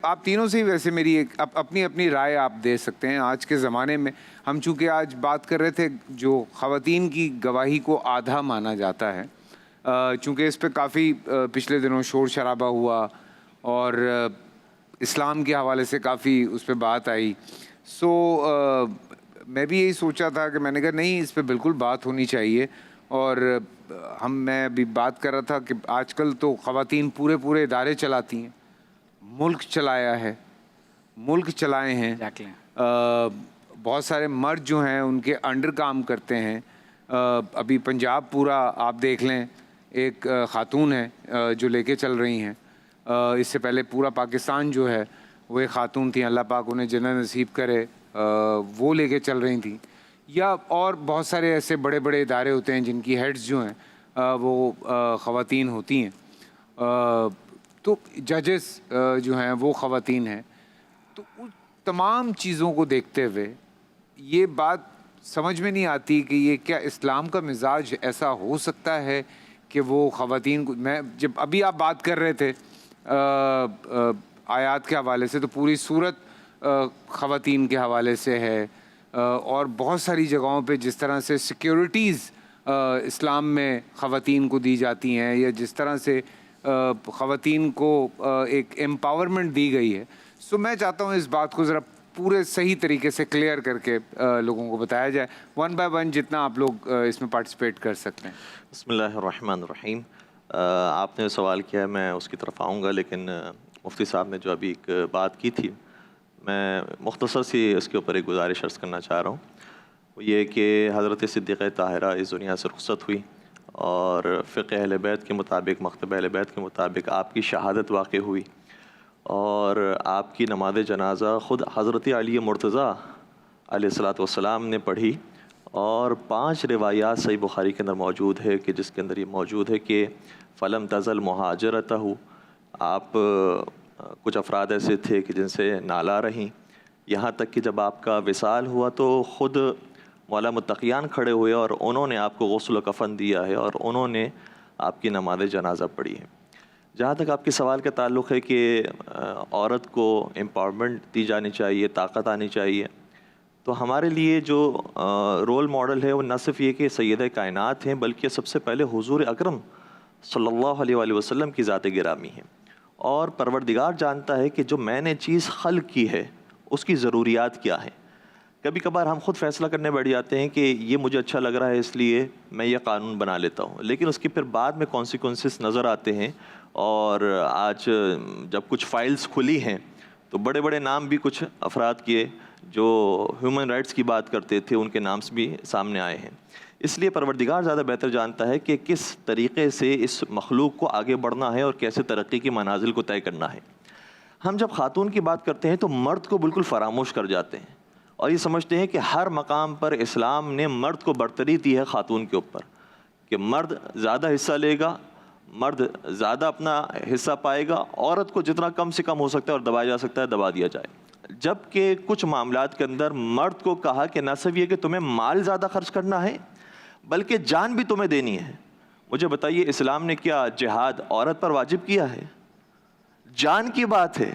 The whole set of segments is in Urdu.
آپ تینوں سے ہی ویسے میری ایک اپنی اپنی رائے آپ دے سکتے ہیں. آج کے زمانے میں ہم چونکہ آج بات کر رہے تھے جو خواتین کی گواہی کو آدھا مانا جاتا ہے، چونکہ اس پہ کافی پچھلے دنوں شور شرابہ ہوا اور اسلام کے حوالے سے کافی اس پہ بات آئی. سو میں بھی یہی سوچا تھا کہ میں نے کہا نہیں، اس پہ بالکل بات ہونی چاہیے. اور میں ابھی بات کر رہا تھا کہ آج کل تو خواتین پورے ادارے چلاتی ہیں، ملک چلایا ہے، ملک چلائے ہیں. بہت سارے مرد جو ہیں ان کے انڈر کام کرتے ہیں. ابھی پنجاب پورا آپ دیکھ لیں، ایک خاتون ہے جو لے کے چل رہی ہیں. اس سے پہلے پورا پاکستان جو ہے وہ ایک خاتون تھیں، اللہ پاک انہیں جنت نصیب کرے، وہ لے کے چل رہی تھیں. یا اور بہت سارے ایسے بڑے بڑے ادارے ہوتے ہیں جن کی ہیڈز جو ہیں وہ خواتین ہوتی ہیں. تو ججز جو ہیں وہ خواتین ہیں. تو ان تمام چیزوں کو دیکھتے ہوئے یہ بات سمجھ میں نہیں آتی کہ یہ کیا اسلام کا مزاج ایسا ہو سکتا ہے کہ وہ خواتین کو، میں جب ابھی آپ بات کر رہے تھے آیات کے حوالے سے، تو پوری صورت خواتین کے حوالے سے ہے. اور بہت ساری جگہوں پہ جس طرح سے سیکیورٹیز اسلام میں خواتین کو دی جاتی ہیں، یا جس طرح سے خواتین کو ایک امپاورمنٹ دی گئی ہے. سو میں چاہتا ہوں اس بات کو ذرا پورے صحیح طریقے سے کلیئر کر کے لوگوں کو بتایا جائے، ون بائی ون جتنا آپ لوگ اس میں پارٹیسپیٹ کر سکتے ہیں. بسم اللہ الرحمن الرحیم. آپ نے سوال کیا ہے، میں اس کی طرف آؤں گا، لیکن مفتی صاحب نے جو ابھی ایک بات کی تھی، میں مختصر سی اس کے اوپر ایک گزارش عرض کرنا چاہ رہا ہوں. وہ یہ کہ حضرت صدیقہ طاہرہ اس دنیا سے رخصت ہوئی، اور فقہ اہل بیت کے مطابق، مکتب اہل بیت کے مطابق آپ کی شہادت واقع ہوئی، اور آپ کی نماز جنازہ خود حضرت علی مرتضیٰ علیہ الصلوۃ والسلام نے پڑھی. اور 5 روایات صحیح بخاری کے اندر موجود ہے کہ جس کے اندر یہ موجود ہے کہ فلم تزل مہاجرتہ، آپ کچھ افراد ایسے تھے کہ جن سے نالا رہیں، یہاں تک کہ جب آپ کا وصال ہوا تو خود مولا متقیان کھڑے ہوئے اور انہوں نے آپ کو غسل و کفن دیا ہے، اور انہوں نے آپ کی نماز جنازہ پڑھی ہے. جہاں تک آپ کے سوال کا تعلق ہے کہ عورت کو امپاورمنٹ دی جانی چاہیے، طاقت آنی چاہیے، تو ہمارے لیے جو رول ماڈل ہے وہ نہ صرف یہ کہ سیدہ کائنات ہیں، بلکہ سب سے پہلے حضور اکرم صلی اللہ علیہ وآلہ وسلم کی ذات گرامی ہے. اور پروردگار جانتا ہے کہ جو میں نے چیز خلق کی ہے اس کی ضروریات کیا ہیں. کبھی کبھار ہم خود فیصلہ کرنے بیٹھ جاتے ہیں کہ یہ مجھے اچھا لگ رہا ہے اس لیے میں یہ قانون بنا لیتا ہوں، لیکن اس کی پھر بعد میں کانسیکوینسز نظر آتے ہیں. اور آج جب کچھ فائلز کھلی ہیں تو بڑے بڑے نام بھی کچھ افراد کیے جو ہیومن رائٹس کی بات کرتے تھے، ان کے نام بھی سامنے آئے ہیں. اس لیے پروردگار زیادہ بہتر جانتا ہے کہ کس طریقے سے اس مخلوق کو آگے بڑھنا ہے اور کیسے ترقی کی منازل کو طے کرنا ہے. ہم جب خاتون کی بات کرتے ہیں تو مرد کو بالکل فراموش کر جاتے ہیں، اور یہ سمجھتے ہیں کہ ہر مقام پر اسلام نے مرد کو برتری دی ہے خاتون کے اوپر، کہ مرد زیادہ حصہ لے گا، مرد زیادہ اپنا حصہ پائے گا، عورت کو جتنا کم سے کم ہو سکتا ہے اور دبایا جا سکتا ہے دبا دیا جائے. جبکہ کچھ معاملات کے اندر مرد کو کہا کہ نہ صرف یہ کہ تمہیں مال زیادہ خرچ کرنا ہے بلکہ جان بھی تمہیں دینی ہے. مجھے بتائیے اسلام نے کیا جہاد عورت پر واجب کیا ہے؟ جان کی بات ہے.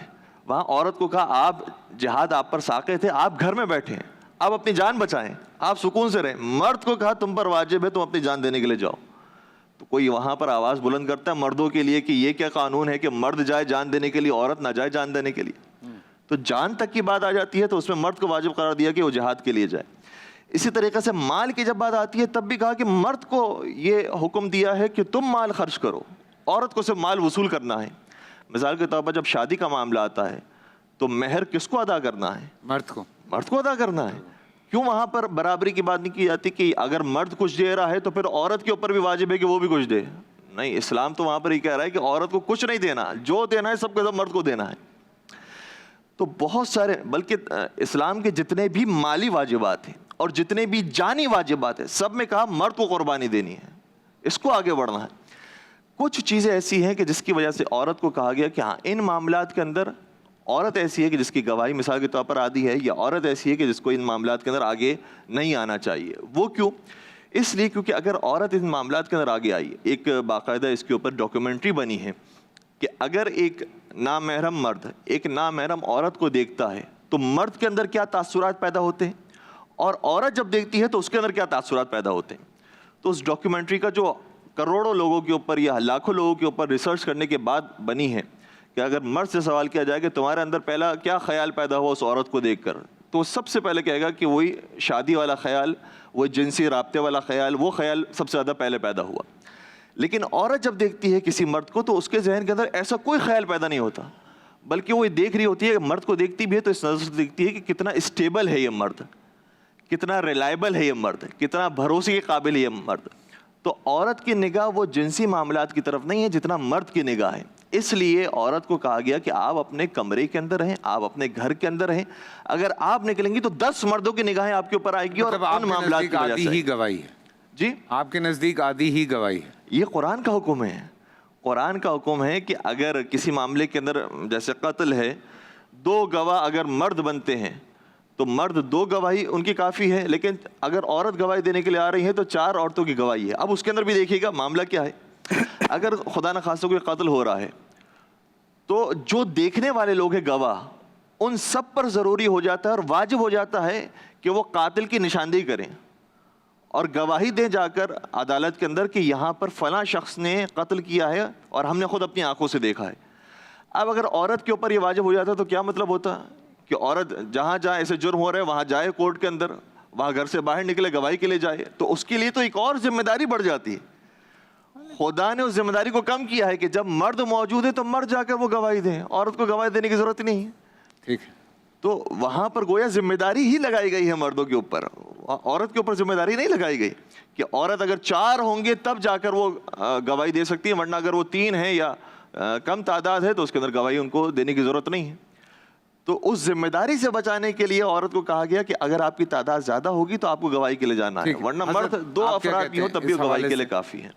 وہاں عورت کو کہا آپ جہاد آپ پر ساقط ہے، آپ گھر میں بیٹھیں، آپ اپنی جان بچائیں، آپ سکون سے رہیں. مرد کو کہا تم پر واجب ہے، تم اپنی جان دینے کے لیے جاؤ. تو کوئی وہاں پر آواز بلند کرتا ہے مردوں کے لیے کہ یہ کیا قانون ہے کہ مرد جائے جان دینے کے لیے، عورت نہ جائے جان دینے کے لیے. تو جان تک کی بات آ جاتی ہے تو اس میں مرد کو واجب قرار دیا کہ وہ جہاد کے لیے جائے. اسی طریقے سے مال کی جب بات آتی ہے تب بھی کہا کہ مرد کو یہ حکم دیا ہے کہ تم مال خرچ کرو، عورت کو صرف مال وصول کرنا ہے. مثال کے طور پر جب شادی کا معاملہ آتا ہے تو مہر کس کو ادا کرنا ہے؟ مرد کو ادا کرنا ہے. کیوں وہاں پر برابری کی بات نہیں کی جاتی کہ اگر مرد کچھ دے رہا ہے تو پھر عورت کے اوپر بھی واجب ہے کہ وہ بھی کچھ دے؟ نہیں، اسلام تو وہاں پر یہ کہہ رہا ہے کہ عورت کو کچھ نہیں دینا، جو دینا ہے سب کو سب مرد کو دینا ہے. تو بہت سارے، بلکہ اسلام کے جتنے بھی مالی واجبات ہیں اور جتنے بھی جانی واجبات ہیں سب میں کہا مرد کو قربانی دینی ہے، اس کو آگے بڑھنا ہے. کچھ چیزیں ایسی ہیں کہ جس کی وجہ سے عورت کو کہا گیا کہ ہاں ان معاملات کے اندر عورت ایسی ہے کہ جس کی گواہی مثال کے طور پر عادی ہے، یا عورت ایسی ہے کہ جس کو ان معاملات کے اندر آگے نہیں آنا چاہیے. وہ کیوں؟ اس لیے کیونکہ اگر عورت ان معاملات کے اندر آگے آئی، ایک باقاعدہ اس کے اوپر ڈاکیومنٹری بنی ہے کہ اگر ایک نامحرم مرد ایک نامحرم عورت کو دیکھتا ہے تو مرد کے اندر کیا تاثرات پیدا ہوتے ہیں، اور عورت جب دیکھتی ہے تو اس کے اندر کیا تاثرات پیدا ہوتے ہیں۔ تو اس ڈاکیومنٹری کا جو کروڑوں لوگوں کے اوپر یا لاکھوں لوگوں کے اوپر ریسرچ کرنے کے بعد بنی ہے، کہ اگر مرد سے سوال کیا جائے کہ تمہارے اندر پہلا کیا خیال پیدا ہوا اس عورت کو دیکھ کر، تو وہ سب سے پہلے کہے گا کہ وہی شادی والا خیال، وہ جنسی رابطے والا خیال، وہ خیال سب سے زیادہ پہلے پیدا ہوا۔ لیکن عورت جب دیکھتی ہے کسی مرد کو تو اس کے ذہن کے اندر ایسا کوئی خیال پیدا نہیں ہوتا، بلکہ وہ دیکھ رہی ہوتی ہے، مرد کو دیکھتی بھی ہے تو اس نظر سے دیکھتی ہے کہ کتنا اسٹیبل ہے یہ مرد، کتنا ریلائبل ہے یہ مرد، کتنا بھروسے کے قابل ہے یہ مرد۔ تو عورت کی نگاہ وہ جنسی معاملات کی طرف نہیں ہے جتنا مرد کی نگاہ ہے۔ اس لیے عورت کو کہا گیا کہ آپ اپنے کمرے کے اندر رہیں، آپ اپنے گھر کے اندر رہیں، اگر آپ نکلیں گی تو 10 مردوں کی نگاہیں آپ کے اوپر آئے گی، اور مطلب آپ ان کے معاملات نزدیک کی وجہ آدھی سے۔ ہی گواہی ہے، جی، آپ کے نزدیک آدھی ہی گواہی ہے؟ یہ قرآن کا حکم ہے۔ قرآن کا حکم ہے کہ اگر کسی معاملے کے اندر جیسے قتل ہے، 2 گواہ اگر مرد بنتے ہیں تو مرد 2 گواہی ان کی کافی ہے، لیکن اگر عورت گواہی دینے کے لیے آ رہی ہے تو 4 عورتوں کی گواہی ہے۔ اب اس کے اندر بھی دیکھیے گا معاملہ کیا ہے۔ اگر خدا نخواستہ کوئی قتل ہو رہا ہے تو جو دیکھنے والے لوگ ہیں گواہ، ان سب پر ضروری ہو جاتا ہے اور واجب ہو جاتا ہے کہ وہ قاتل کی نشاندہی کریں اور گواہی دیں جا کر عدالت کے اندر کہ یہاں پر فلاں شخص نے قتل کیا ہے اور ہم نے خود اپنی آنکھوں سے دیکھا ہے۔ اب اگر عورت کے اوپر یہ واجب ہو جاتا تو کیا مطلب ہوتا کہ عورت جہاں جہاں ایسے جرم ہو رہے ہیں وہاں جائے کورٹ کے اندر، وہاں گھر سے باہر نکلے گواہی کے لیے جائے، تو اس کے لیے تو ایک اور ذمہ داری بڑھ جاتی ہے۔ خدا نے اس ذمہ داری کو کم کیا ہے کہ جب مرد موجود ہے تو مرد جا کر وہ گواہی دیں، عورت کو گواہی دینے کی ضرورت نہیں ہے۔ ٹھیک ہے، تو وہاں پر گویا ذمہ داری ہی لگائی گئی ہے مردوں کے اوپر، عورت کے اوپر ذمہ داری نہیں لگائی گئی کہ عورت اگر 4 ہوں گے تب جا کر وہ گواہی دے سکتی ہے، ورنہ اگر وہ 3 ہیں یا کم تعداد ہے تو اس کے اندر گواہی ان کو دینے کی ضرورت نہیں ہے۔ تو اس ذمہ داری سے بچانے کے لیے عورت کو کہا گیا کہ اگر آپ کی تعداد زیادہ ہوگی تو آپ کو گواہی کے لیے جانا ہے، ورنہ مرد 2 افراد بھی ہوں تب بھی گواہی کے لیے کافی ہے۔